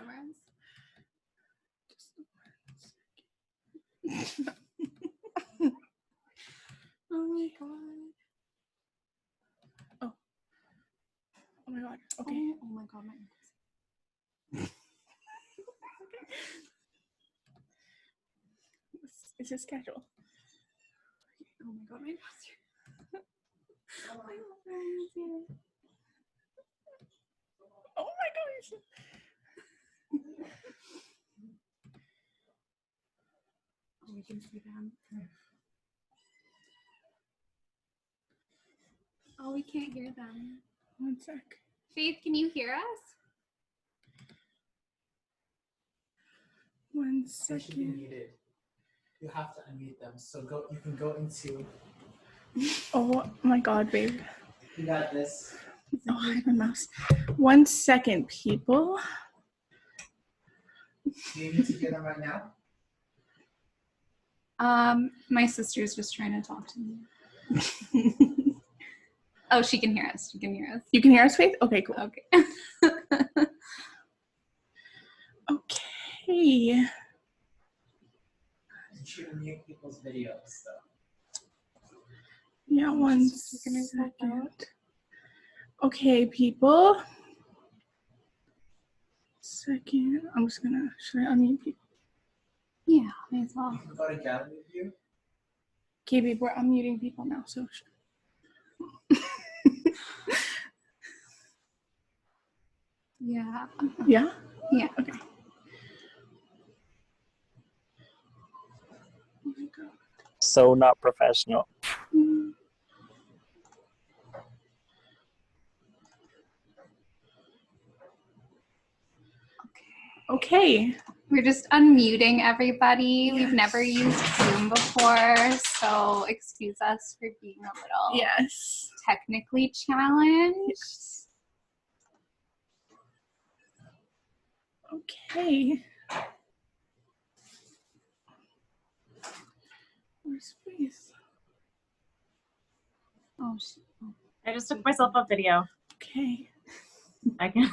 cameras. Oh my god. Oh my god. Okay. Oh my god, my ankles. It's just casual. Oh my god, my ankles. Oh my god. Oh my gosh. Oh, we can see them. Oh, we can't hear them. 1 sec. Faith, can you hear us? 1 They should be second. muted. You have to unmute them. So you can go into. Oh my god, babe. You got this. Oh, I have a mouse. 1 second, people. Do you need to hear them right now? My sister's just trying to talk to me. Oh, she can hear us. She can hear us. You can hear us, Faith? Okay, cool. Okay. Okay. You should mute people's videos, though. Yeah, 1 second. Okay, people. Second. I'm just gonna, should I unmute people? Yeah, may as well. You can go to gallery view. Okay, babe, we're unmuting people now, so. Yeah. Yeah? Yeah. Okay. Oh my god. So not professional. Okay. We're just unmuting everybody. Yes. We've never used Zoom before, so excuse us for being a little Yes. technically challenged. Yes. Okay. Where's Faith? Oh, I just took myself a video. Okay. I can.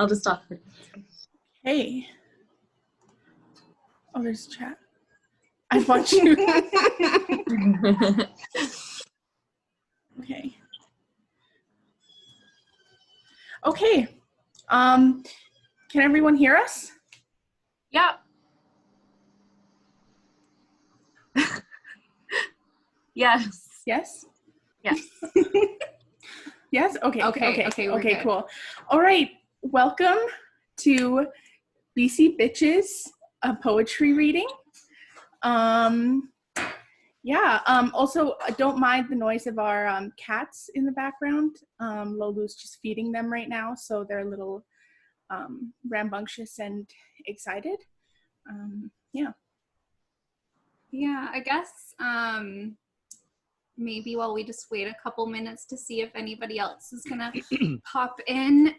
I'll just talk. Hey. Oh, there's chat. I watch you. Okay. Okay. Can everyone hear us? Yeah. Yes. Yes? Yes. Yes? Okay. Okay, we're Okay, good. cool. All right. Welcome to BC Bitches, a poetry reading. Also, don't mind the noise of our cats in the background. Lolu's just feeding them right now, so they're a little rambunctious and excited. Yeah. Yeah, I guess maybe while we just wait a couple minutes to see if anybody else is gonna pop in,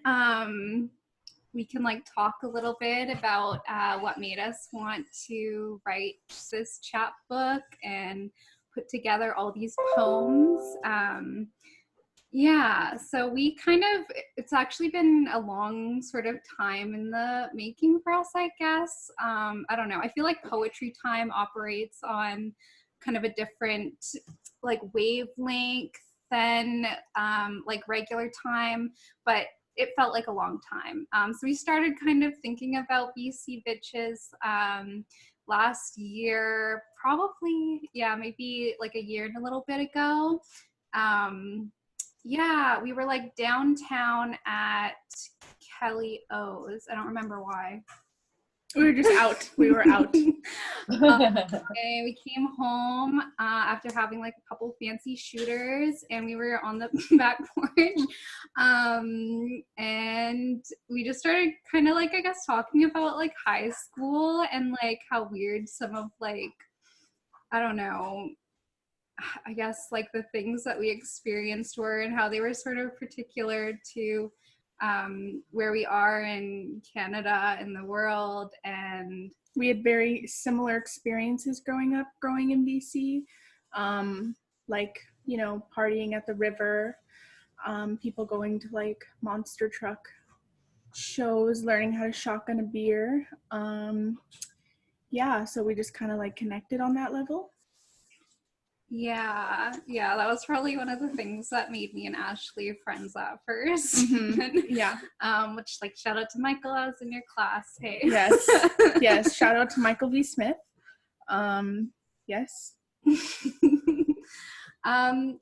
we can talk a little bit about what made us want to write this chapbook and put together all these poems. So we it's actually been a long sort of time in the making for us, I guess. I don't know. I feel like poetry time operates on kind of a different wavelength than regular time, but it felt like a long time. So we started kind of thinking about BC Bitches last year, probably, maybe a year and a little bit ago. We were downtown at Kelly O's. I don't remember why. We were just out. We were out. And we came home after having a couple fancy shooters, and we were on the back porch, and we just started kind of talking about high school and how weird some of I don't know, I guess the things that we experienced were, and how they were sort of particular to where we are in Canada and the world. And we had very similar experiences growing in BC, partying at the river, people going to monster truck shows learning how to shotgun a beer. Yeah, so we just kind of like connected on that level. Yeah, that was probably one of the things that made me and Ashleigh friends at first. Yeah. Which, like, shout out to Michael, I was in your class. Hey. Yes. Shout out to Michael V. Smith. Yes.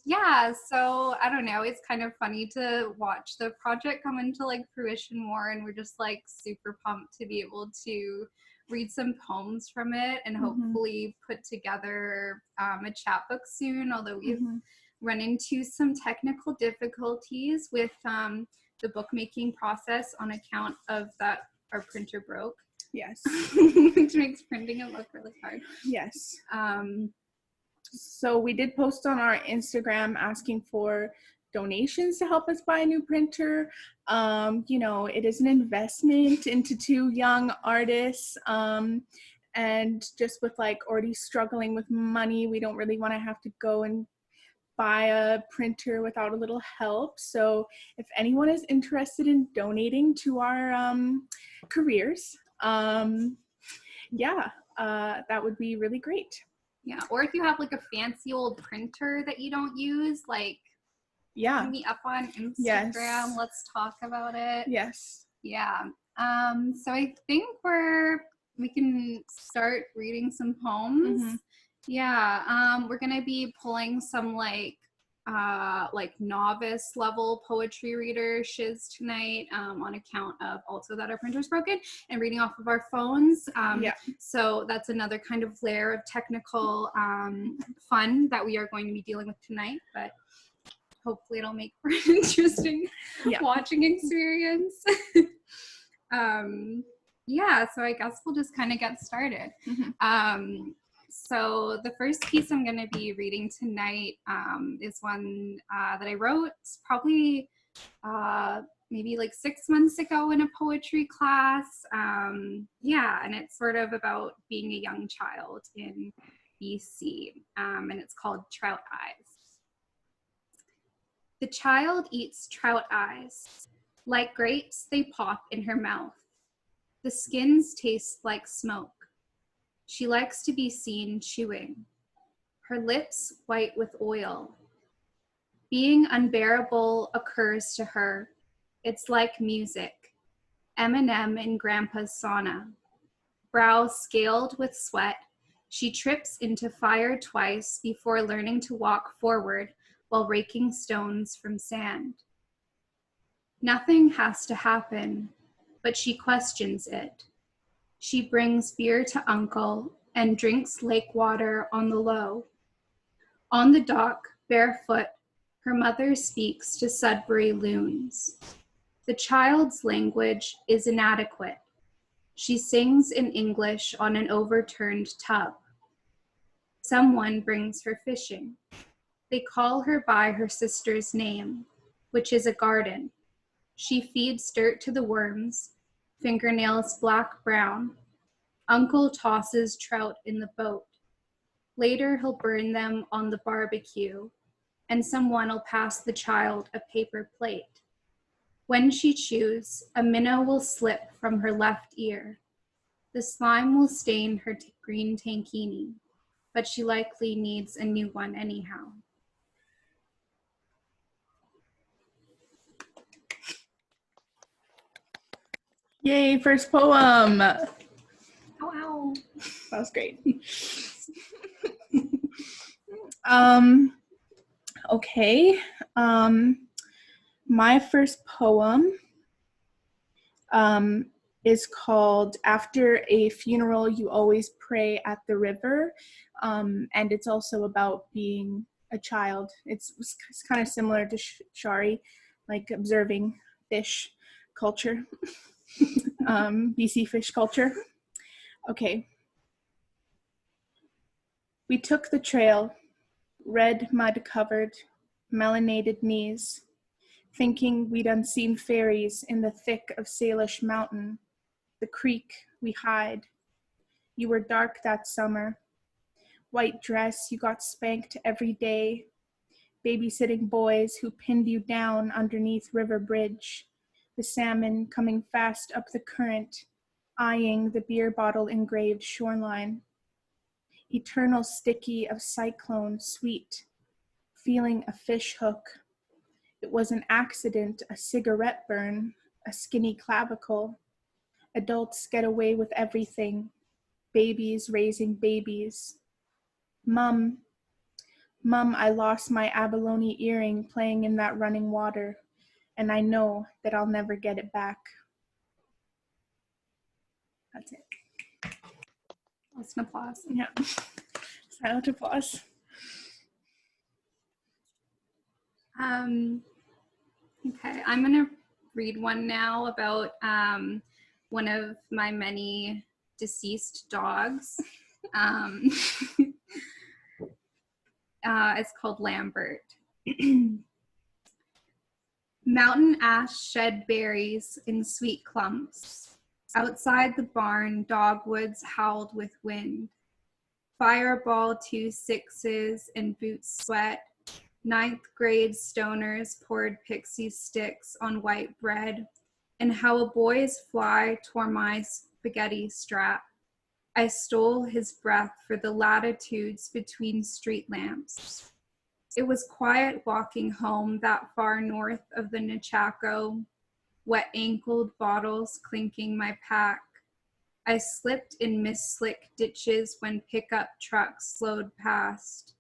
Yeah, so I don't know, it's kind of funny to watch the project come into like fruition more, and we're just like super pumped to be able to read some poems from it and hopefully put together a chapbook soon, although we've run into some technical difficulties with the bookmaking process on account of that our printer broke. Yes. Which makes printing it look really hard. Yes. So we did post on our Instagram asking for donations to help us buy a new printer. You know, it is an investment into two young artists. And just with like already struggling with money, we don't really want to have to go and buy a printer without a little help. So if anyone is interested in donating to our careers, yeah, that would be really great. Yeah, or if you have like a fancy old printer that you don't use, like, hit me up on Instagram. Yes. Let's talk about it. Yes. Yeah. So I think we can start reading some poems. Yeah. We're gonna be pulling some like novice level poetry reader shiz tonight, on account of also that our printer's broken and reading off of our phones. So that's another kind of layer of technical fun that we are going to be dealing with tonight, but hopefully it'll make for an interesting watching experience. Yeah, so I guess we'll just kind of get started. So the first piece I'm going to be reading tonight is one that I wrote probably maybe like 6 months ago in a poetry class. Yeah, and it's sort of about being a young child in BC, and it's called Trout Eyes. The child eats trout eyes. Like grapes, they pop in her mouth. The skins taste like smoke. She likes to be seen chewing. Her lips white with oil. Being unbearable occurs to her. It's like music. Eminem in Grandpa's sauna. Brow scaled with sweat, she trips into fire twice before learning to walk forward while raking stones from sand. Nothing has to happen, but she questions it. She brings beer to Uncle and drinks lake water on the low. On the dock, barefoot, her mother speaks to Sudbury loons. The child's language is inadequate. She sings in English on an overturned tub. Someone brings her fishing. They call her by her sister's name, which is a garden. She feeds dirt to the worms, fingernails black-brown. Uncle tosses trout in the boat. Later he'll burn them on the barbecue, and someone will pass the child a paper plate. When she chews, a minnow will slip from her left ear. The slime will stain her green tankini, but she likely needs a new one anyhow. Yay, first poem. Wow. That was great. Okay. My first poem is called After a Funeral You Always Pray at the River, and it's also about being a child. It's kind of similar to Sari, like observing fish culture, BC fish culture. Okay. We took the trail, red mud covered, melanated knees, thinking we'd unseen fairies in the thick of Salish Mountain, the creek we hide. You were dark that summer. White dress, you got spanked every day. Babysitting boys who pinned you down underneath River Bridge. the salmon coming fast up the current, eyeing the beer bottle engraved shoreline. Eternal sticky of cyclone sweet, feeling a fish hook. It was an accident, a cigarette burn, a skinny clavicle. Adults get away with everything. Babies raising babies. Mum, I lost my abalone earring playing in that running water, and I know that I'll never get it back. That's it. That's an applause. Yeah. Silent applause. Okay, I'm gonna read one now about one of my many deceased dogs. It's called Lambert. Mountain ash shed berries in sweet clumps. Outside the barn, dogwoods howled with wind. Fireball 2 6s and boots sweat. 9th grade stoners poured pixie sticks on white bread, and how a boy's fly tore my spaghetti strap. I stole his breath for the latitudes between street lamps. It was quiet walking home that far north of the Nechako, wet-ankled bottles clinking my pack. I slipped in mist-slick ditches when pickup trucks slowed past.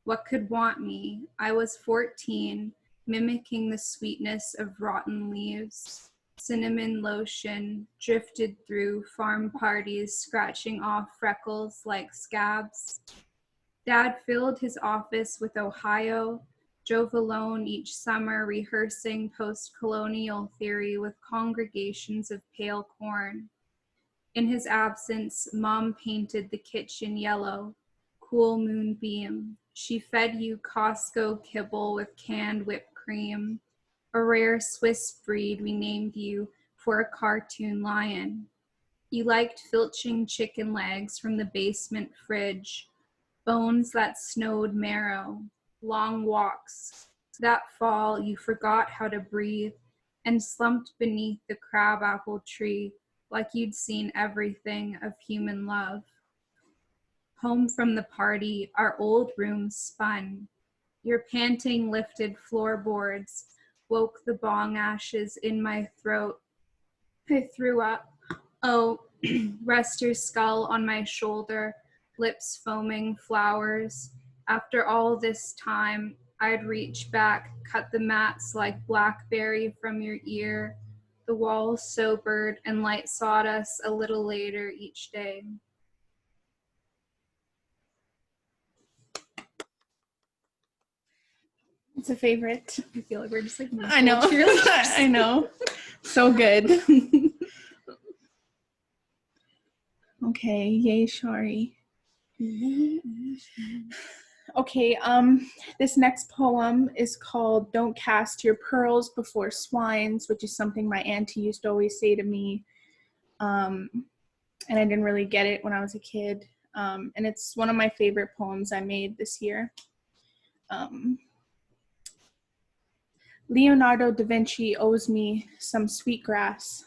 What could want me? I was 14, mimicking the sweetness of rotten leaves. Cinnamon lotion drifted through farm parties, scratching off freckles like scabs. Dad filled his office with Ohio, drove alone each summer rehearsing post-colonial theory with congregations of pale corn. In his absence, Mom painted the kitchen yellow, cool moonbeam. She fed you Costco kibble with canned whipped cream, a rare Swiss breed we named you for a cartoon lion. You liked filching chicken legs from the basement fridge, bones that snowed marrow, long walks. That fall, you forgot how to breathe and slumped beneath the crabapple tree like you'd seen everything of human love. Home from the party, our old room spun. Your panting lifted floorboards woke the bong ashes in my throat. I threw up. Oh, rest your skull on my shoulder, lips foaming flowers. After all this time, I'd reach back, cut the mats like blackberry from your ear, the walls sobered and light sawdust a little later each day. It's a favorite. I feel like we're just like I know. I know. So good. Okay, yay, Sari. Okay, this next poem is called Don't Cast Your Pearls Before Swines, which is something my auntie used to always say to me. And I didn't really get it when I was a kid. And it's one of my favorite poems I made this year. Leonardo da Vinci owes me some sweetgrass.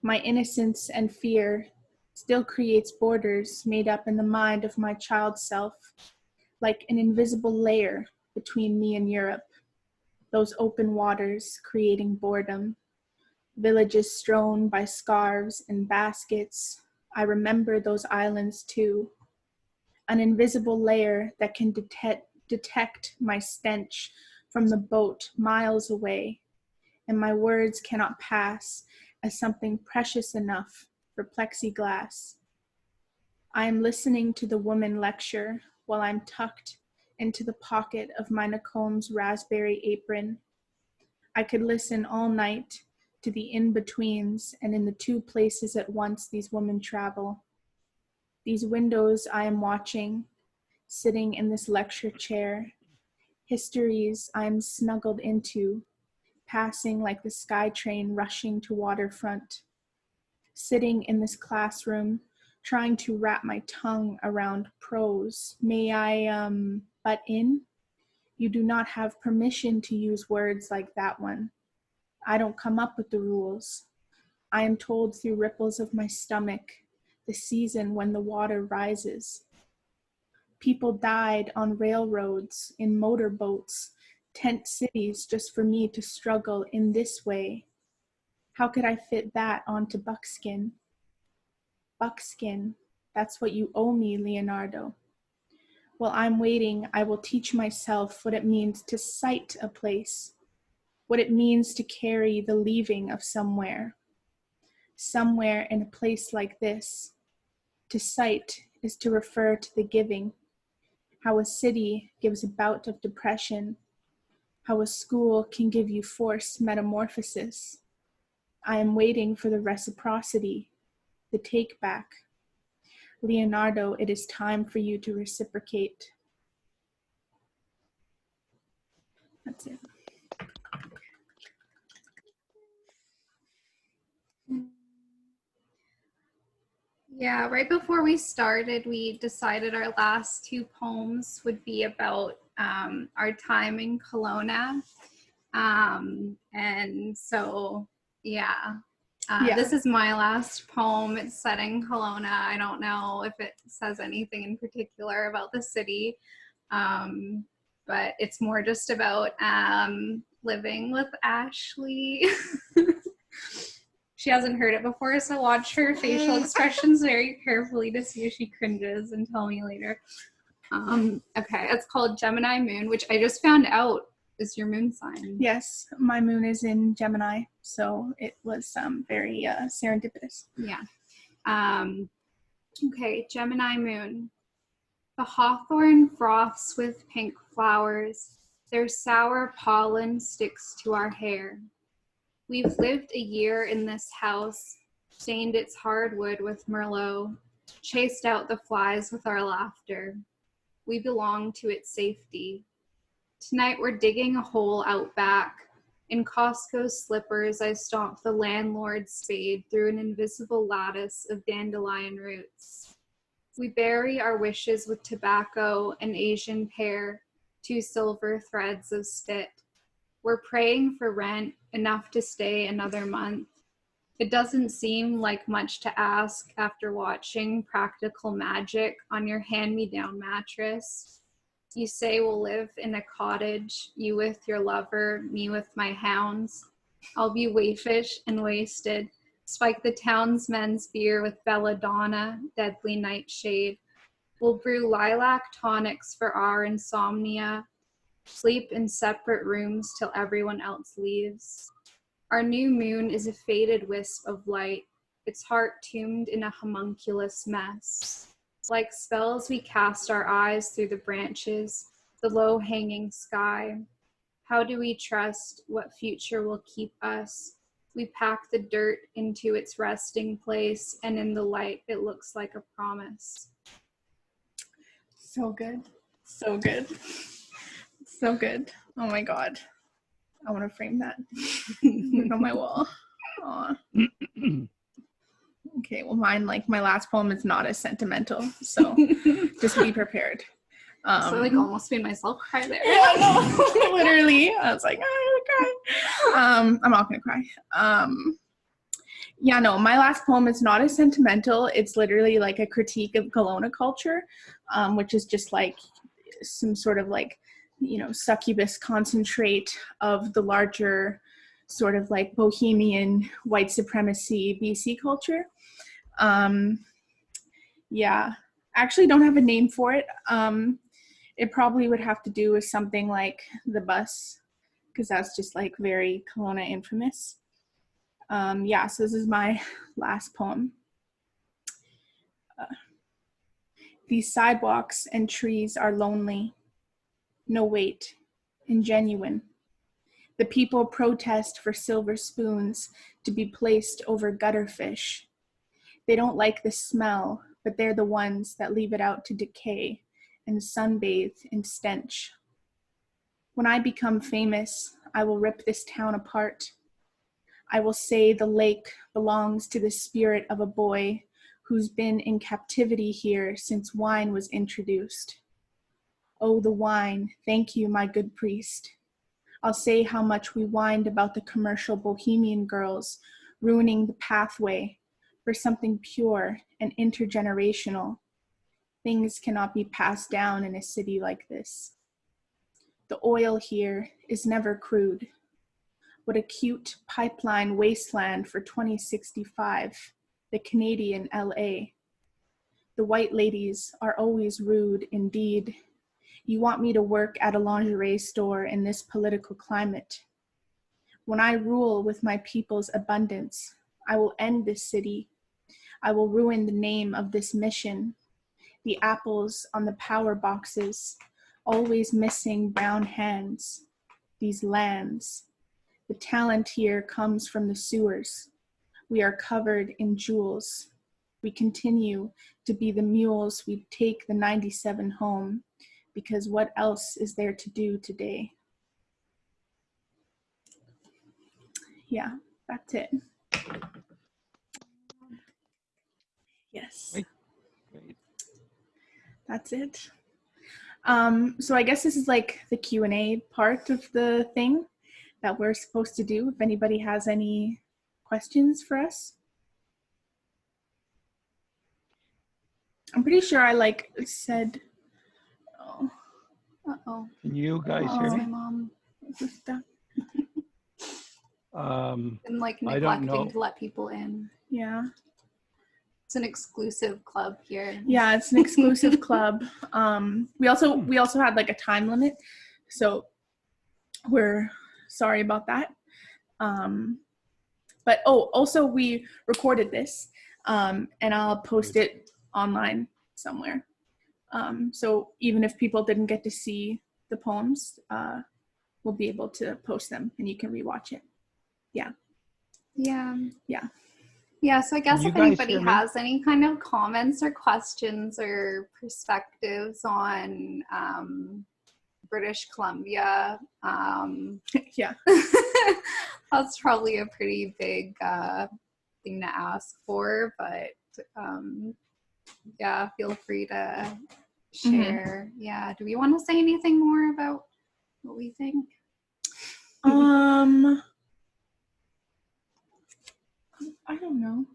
My innocence and fear still creates borders made up in the mind of my child self, like an invisible layer between me and Europe. Those open waters creating boredom. Villages strewn by scarves and baskets. I remember those islands too. An invisible layer that can detect my stench from the boat miles away, and my words cannot pass as something precious enough for plexiglass. I am listening to the woman lecture while I'm tucked into the pocket of my Nacomb's raspberry apron. I could listen all night to the in-betweens and in the two places at once these women travel. These windows I am watching, sitting in this lecture chair, histories I'm snuggled into, passing like the sky train rushing to waterfront. Sitting in this classroom, trying to wrap my tongue around prose. May I butt in? You do not have permission to use words like that one. I don't come up with the rules. I am told through ripples of my stomach, the season when the water rises. People died on railroads, in motorboats, tent cities just for me to struggle in this way. How could I fit that onto buckskin? Buckskin, that's what you owe me, Leonardo. While I'm waiting, I will teach myself what it means to sight a place, what it means to carry the leaving of somewhere. Somewhere in a place like this. To sight is to refer to the giving, how a city gives a bout of depression, how a school can give you forced metamorphosis. I am waiting for the reciprocity, the take back. Leonardo, it is time for you to reciprocate. That's it. Yeah, right before we started, we decided our last two poems would be about our time in Kelowna. And so, yeah. This is my last poem. It's set in Kelowna. I don't know if it says anything in particular about the city, but it's more just about living with Ashleigh. She hasn't heard it before, so watch her facial expressions very carefully to see if she cringes and tell me later. Okay, it's called Gemini Moon, which I just found out is your moon sign. Yes, my moon is in Gemini, so it was very serendipitous. Yeah. Okay, Gemini Moon. The hawthorn froths with pink flowers. Their sour pollen sticks to our hair. We've lived a year in this house, stained its hardwood with Merlot, chased out the flies with our laughter. We belong to its safety. Tonight we're digging a hole out back. In Costco's slippers, I stomp the landlord's spade through an invisible lattice of dandelion roots. We bury our wishes with tobacco, an Asian pear, 2 silver threads of spit. We're praying for rent, enough to stay another month. It doesn't seem like much to ask after watching Practical Magic on your hand-me-down mattress. You say we'll live in a cottage, you with your lover, me with my hounds. I'll be wayfish and wasted, spike the townsmen's beer with belladonna, deadly nightshade. We'll brew lilac tonics for our insomnia, sleep in separate rooms till everyone else leaves. Our new moon is a faded wisp of light, its heart tombed in a homunculus mess. Like spells we cast our eyes through the branches, the low-hanging sky. How do we trust what future will keep us? We pack the dirt into its resting place, and in the light it looks like a promise. So good. So good. So good. Oh my God. I want to frame that on my wall. Aw. Okay, well mine, like my last poem is not as sentimental, so just be prepared. So I like almost made myself cry there. Yeah, I know. Literally. I was like, I'm gonna cry. I'm not gonna cry. Yeah, no, my last poem is not as sentimental. It's literally like a critique of Kelowna culture, which is just like some sort of like, succubus concentrate of the larger sort of like bohemian white supremacy BC culture. Yeah, I actually don't have a name for it. It probably would have to do with something like the bus, because that's just like very Kelowna infamous. Yeah, so this is my last poem. These sidewalks and trees are lonely. No wait, ingenuine. The people protest for silver spoons to be placed over gutter fish. They don't like the smell, but they're the ones that leave it out to decay and sunbathe in stench. When I become famous, I will rip this town apart. I will say the lake belongs to the spirit of a boy who's been in captivity here since wine was introduced. Oh, the wine, thank you, my good priest. I'll say how much we whined about the commercial bohemian girls ruining the pathway for something pure and intergenerational. Things cannot be passed down in a city like this. The oil here is never crude. What a cute pipeline wasteland for 2065, the Canadian LA. The white ladies are always rude indeed. You want me to work at a lingerie store in this political climate. When I rule with my people's abundance, I will end this city. I will ruin the name of this mission. The apples on the power boxes, always missing brown hands. These lands. The talent here comes from the sewers. We are covered in jewels. We continue to be the mules we take the 97 home, because what else is there to do today? Yeah, that's it. Yes. Great. That's it. So I guess this is like the Q&A part of the thing that we're supposed to do. If anybody has any questions for us. I'm pretty sure I like said, oh, uh-oh. Can you guys hear My me? mom. And like I don't know. neglecting to let people in. Yeah. It's an exclusive club here. Yeah, it's an exclusive club. We also had like a time limit, so we're sorry about that. But also we recorded this, and I'll post it online somewhere. So even if people didn't get to see the poems, we'll be able to post them, and you can rewatch it. Yeah. Yeah. Yeah. Yeah, so I guess You if guys anybody hear me? has any kind of comments or questions or perspectives on British Columbia, Yeah. that's probably a pretty big thing to ask for, but yeah, feel free to share. Yeah, do we want to say anything more about what we think? I don't know.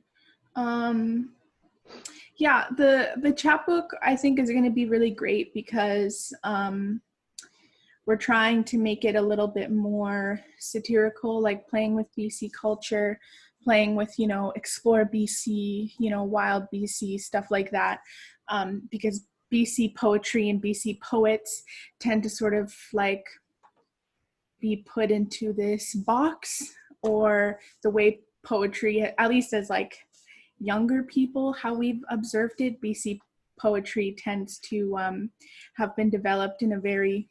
Yeah, the chapbook I think is going to be really great because we're trying to make it a little bit more satirical, like playing with BC culture, playing with, explore BC, wild BC, stuff like that. Because BC poetry and BC poets tend to sort of like be put into this box, or the way poetry, at least as like younger people, how we've observed it, BC poetry tends to have been developed in a very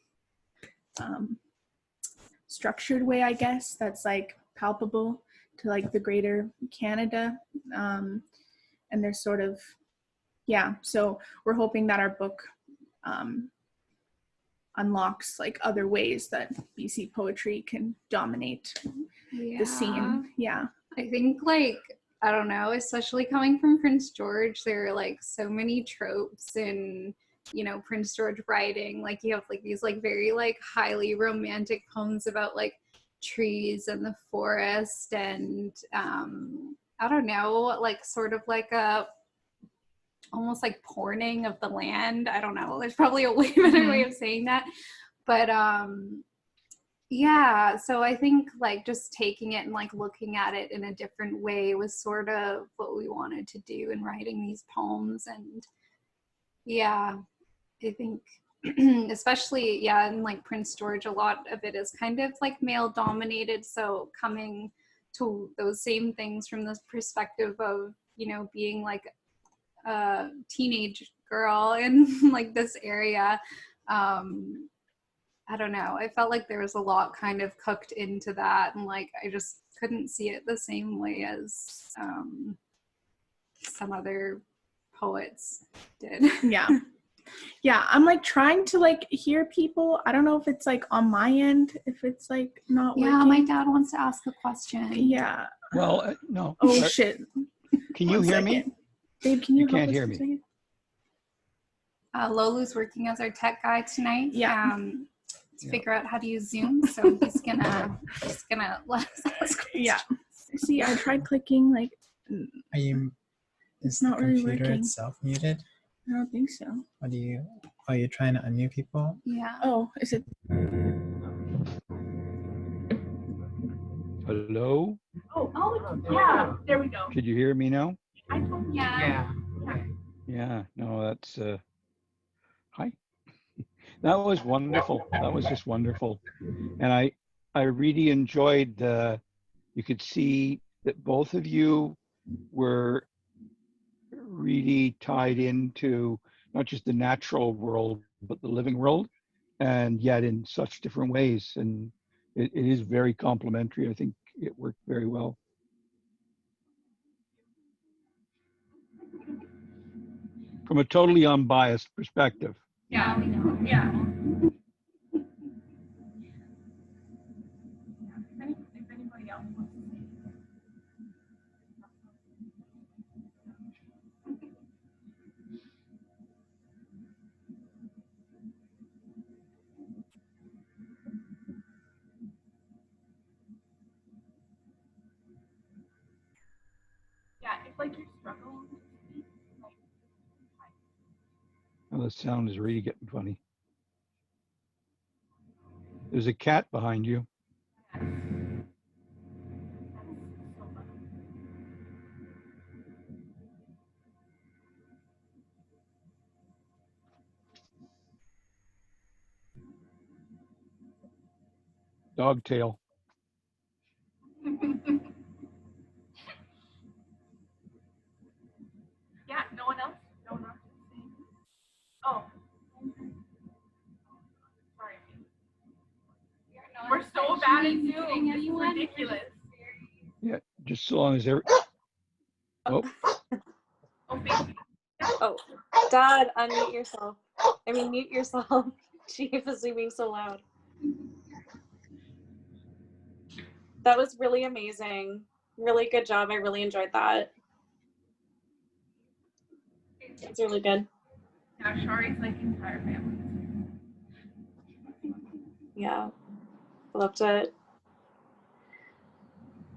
structured way, I guess, that's like palpable to like the greater Canada. And there's sort of, yeah, so we're hoping that our book unlocks like other ways that BC poetry can dominate the scene. Yeah. I think like, I don't know, especially coming from Prince George, there are like so many tropes in, Prince George writing. Like you have like these like very like highly romantic poems about like trees and the forest and I don't know, like sort of like a almost like porning of the land. I don't know. There's probably a way better way of saying that. But yeah, so I think like just taking it and like looking at it in a different way was sort of what we wanted to do in writing these poems. And yeah, I think especially, yeah, in like Prince George, a lot of it is kind of like male dominated. So coming to those same things from this perspective of, being like a teenage girl in like this area, I don't know, I felt like there was a lot kind of cooked into that, and like I just couldn't see it the same way as some other poets did. Yeah, I'm like trying to like hear people. I don't know if it's like on my end, if it's like not working. Yeah, my dad wants to ask a question. Yeah. Well, no. Oh shit. Can you hear me? Babe, can you help can't us hear for a me. second? Lolu's working as our tech guy tonight. Yeah. to figure out how to use Zoom, so he's gonna let us ask questions. Yeah. See, I tried clicking, like, Are you? It's Is not the really computer working. itself muted? I don't think so. What do you? Are you trying to unmute people? Yeah. Oh, is it? Hello? Oh, yeah. There we go. Could you hear me now? Yeah. Yeah, no, that's, hi. That was wonderful. That was just wonderful. And I really enjoyed you could see that both of you were really tied into not just the natural world, but the living world, and yet in such different ways. And it is very complementary. I think it worked very well. From a totally unbiased perspective. Yeah, we know. Yeah. If anybody else wants to say. Yeah, if like you're struggling to speak, like, Oh, the sound is really getting funny. There's a cat behind you. Dog tail. yeah, no one else? No one else is saying? Oh. Sorry. We're so bad at Zoom. This is ridiculous. Yeah, just so long as they're. Oh, Oh, thank you. Oh, Dad, unmute yourself. I mean, mute yourself. Chief is being so loud. That was really amazing. Really good job. I really enjoyed that. It's really good. Yeah, Shari's like entire family. Yeah. Loved it.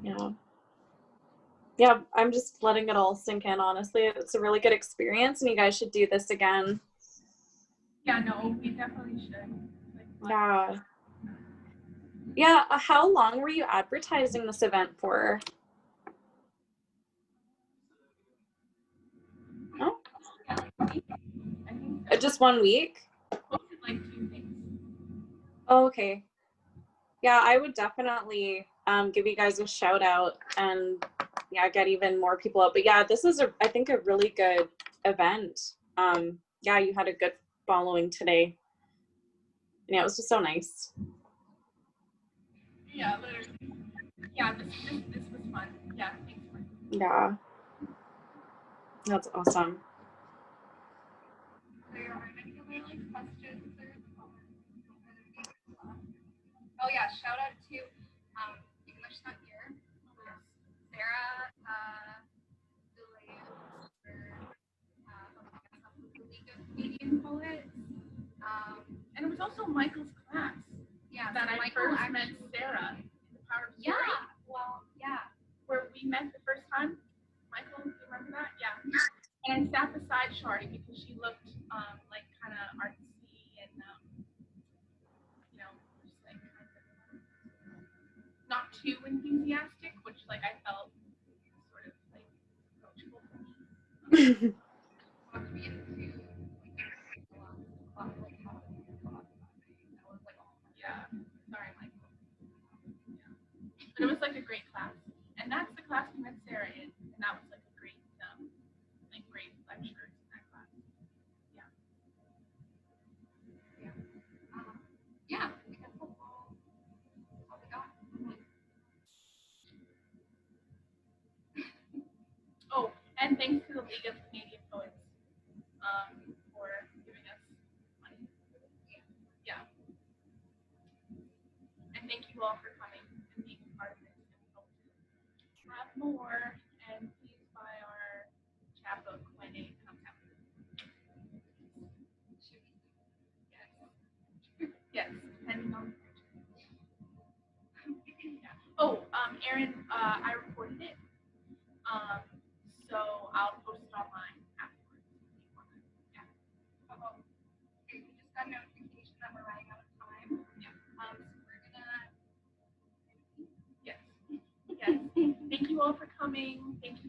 Yeah. Yeah, I'm just letting it all sink in, honestly. It's a really good experience, and you guys should do this again. Yeah, no, we definitely should. Like, Yeah. Yeah, how long were you advertising this event for? Oh, I think just 1 week? posted like 2 things. Oh, okay. Yeah, I would definitely give you guys a shout out and yeah, get even more people out. But yeah, this is I think a really good event. Yeah, you had a good following today. Yeah, it was just so nice. Yeah, literally. Yeah, this was fun. Yeah, thanks for. Yeah, that's awesome. Oh yeah, shout out to English Not Here, Sarah, the League of Canadian Poets. And it was also Michael's class. Yeah, that so I Michael first actually- met Sarah in the Power of Sari. Yeah, well, yeah. Where we met the first time. Michael, do you remember that? Yeah. And I sat beside Shari because she looked like kind of artsy and you know, just like kind of not too enthusiastic, which like I felt sort of like approachable for me. Yeah. Sorry, Michael. Yeah. But it was like a great class. And that's the class we met Sarah in. And that was like a great lecture in that class. Yeah. Yeah, I guess that's all we got. Oh, and thanks to the League of Canadian Poets for giving us money. Yeah. And thank you all for coming and being a part of this. And hope to have more. And please buy our chapbook when it comes out. Yes. Yes, depending on Aaron, I recorded it. So I'll post it online afterwards. Yeah. We just got a notification that we're running out of time. Yeah. So we're gonna. Yes. Yes. Thank you all for coming. Thank you.